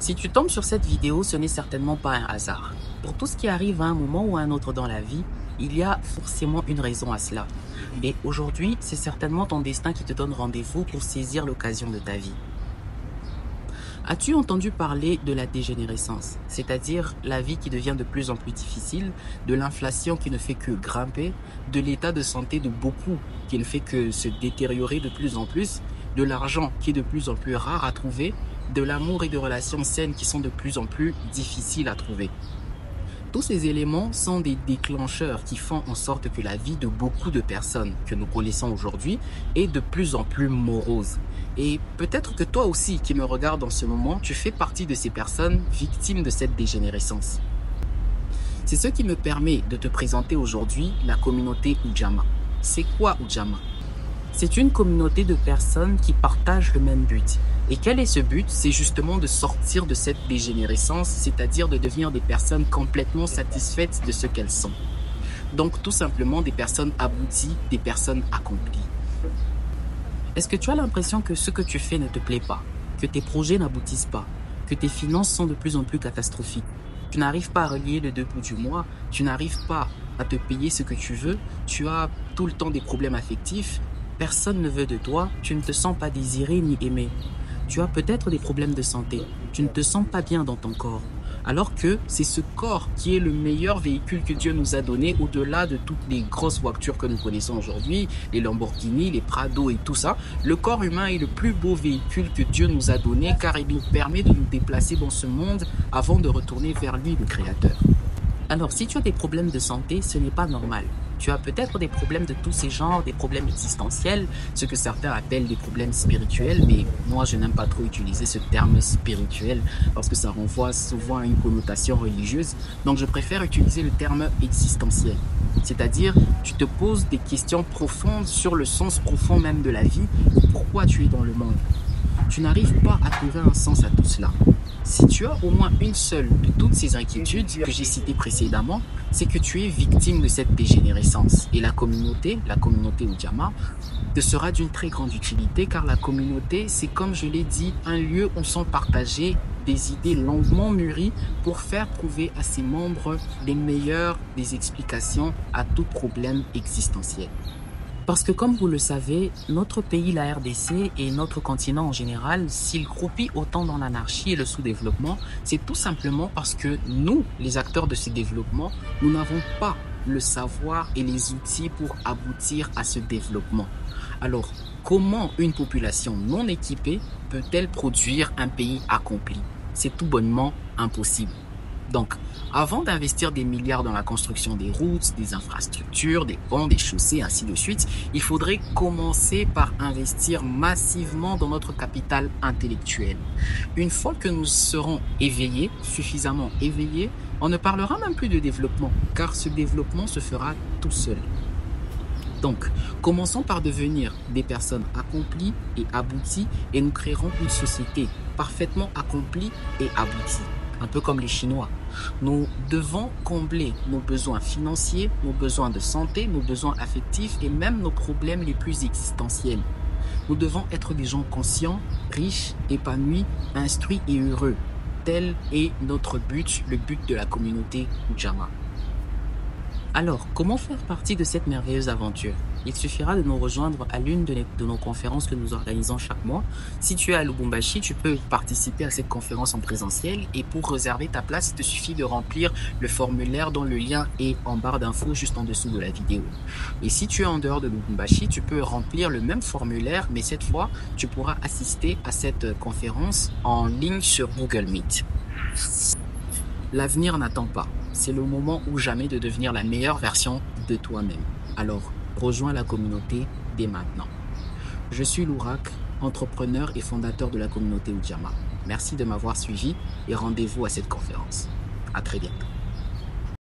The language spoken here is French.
Si tu tombes sur cette vidéo, ce n'est certainement pas un hasard. Pour tout ce qui arrive à un moment ou à un autre dans la vie, il y a forcément une raison à cela. Et aujourd'hui, c'est certainement ton destin qui te donne rendez-vous pour saisir l'occasion de ta vie. As-tu entendu parler de la dégénérescence, c'est-à-dire la vie qui devient de plus en plus difficile, de l'inflation qui ne fait que grimper, de l'état de santé de beaucoup qui ne fait que se détériorer de plus en plus, de l'argent qui est de plus en plus rare à trouver, de l'amour et de relations saines qui sont de plus en plus difficiles à trouver. Tous ces éléments sont des déclencheurs qui font en sorte que la vie de beaucoup de personnes que nous connaissons aujourd'hui est de plus en plus morose. Et peut-être que toi aussi qui me regardes en ce moment, tu fais partie de ces personnes victimes de cette dégénérescence. C'est ce qui me permet de te présenter aujourd'hui la communauté Ujamaa. C'est quoi Ujamaa? C'est une communauté de personnes qui partagent le même but. Et quel est ce but? C'est justement de sortir de cette dégénérescence, c'est-à-dire de devenir des personnes complètement satisfaites de ce qu'elles sont. Donc tout simplement des personnes abouties, des personnes accomplies. Est-ce que tu as l'impression que ce que tu fais ne te plaît pas, que tes projets n'aboutissent pas, que tes finances sont de plus en plus catastrophiques? Tu n'arrives pas à relier les deux bouts du mois, tu n'arrives pas à te payer ce que tu veux, tu as tout le temps des problèmes affectifs, personne ne veut de toi, tu ne te sens pas désiré ni aimé. Tu as peut-être des problèmes de santé, tu ne te sens pas bien dans ton corps. Alors que c'est ce corps qui est le meilleur véhicule que Dieu nous a donné au-delà de toutes les grosses voitures que nous connaissons aujourd'hui, les Lamborghini, les Prado et tout ça. Le corps humain est le plus beau véhicule que Dieu nous a donné car il nous permet de nous déplacer dans ce monde avant de retourner vers lui, le Créateur. Alors, si tu as des problèmes de santé, ce n'est pas normal. Tu as peut-être des problèmes de tous ces genres, des problèmes existentiels, ce que certains appellent des problèmes spirituels, mais moi je n'aime pas trop utiliser ce terme spirituel parce que ça renvoie souvent à une connotation religieuse, donc je préfère utiliser le terme existentiel. C'est-à-dire, tu te poses des questions profondes sur le sens profond même de la vie et pourquoi tu es dans le monde. Tu n'arrives pas à trouver un sens à tout cela. Si tu as au moins une seule de toutes ces inquiétudes que j'ai citées précédemment, c'est que tu es victime de cette dégénérescence. Et la communauté Ujamaa, te sera d'une très grande utilité car la communauté, c'est comme je l'ai dit, un lieu où sont partagées des idées longuement mûries pour faire trouver à ses membres les meilleures des explications à tout problème existentiel. Parce que comme vous le savez, notre pays, la RDC, et notre continent en général, s'il croupit autant dans l'anarchie et le sous-développement, c'est tout simplement parce que nous, les acteurs de ce développement, nous n'avons pas le savoir et les outils pour aboutir à ce développement. Alors, comment une population non équipée peut-elle produire un pays accompli? C'est tout bonnement impossible. Donc, avant d'investir des milliards dans la construction des routes, des infrastructures, des ponts, des chaussées, ainsi de suite, il faudrait commencer par investir massivement dans notre capital intellectuel. Une fois que nous serons éveillés, suffisamment éveillés, on ne parlera même plus de développement, car ce développement se fera tout seul. Donc, commençons par devenir des personnes accomplies et abouties et nous créerons une société parfaitement accomplie et aboutie. Un peu comme les Chinois. Nous devons combler nos besoins financiers, nos besoins de santé, nos besoins affectifs et même nos problèmes les plus existentiels. Nous devons être des gens conscients, riches, épanouis, instruits et heureux. Tel est notre but, le but de la communauté Ujamaa. Alors, comment faire partie de cette merveilleuse aventure? Il suffira de nous rejoindre à l'une de nos conférences que nous organisons chaque mois. Si tu es à Lubumbashi, tu peux participer à cette conférence en présentiel et pour réserver ta place, il te suffit de remplir le formulaire dont le lien est en barre d'infos juste en dessous de la vidéo. Et si tu es en dehors de Lubumbashi, tu peux remplir le même formulaire, mais cette fois, tu pourras assister à cette conférence en ligne sur Google Meet. L'avenir n'attend pas. C'est le moment ou jamais de devenir la meilleure version de toi-même. Alors, rejoins la communauté dès maintenant. Je suis Lourak, entrepreneur et fondateur de la communauté Ujamaa. Merci de m'avoir suivi et rendez-vous à cette conférence. À très bientôt.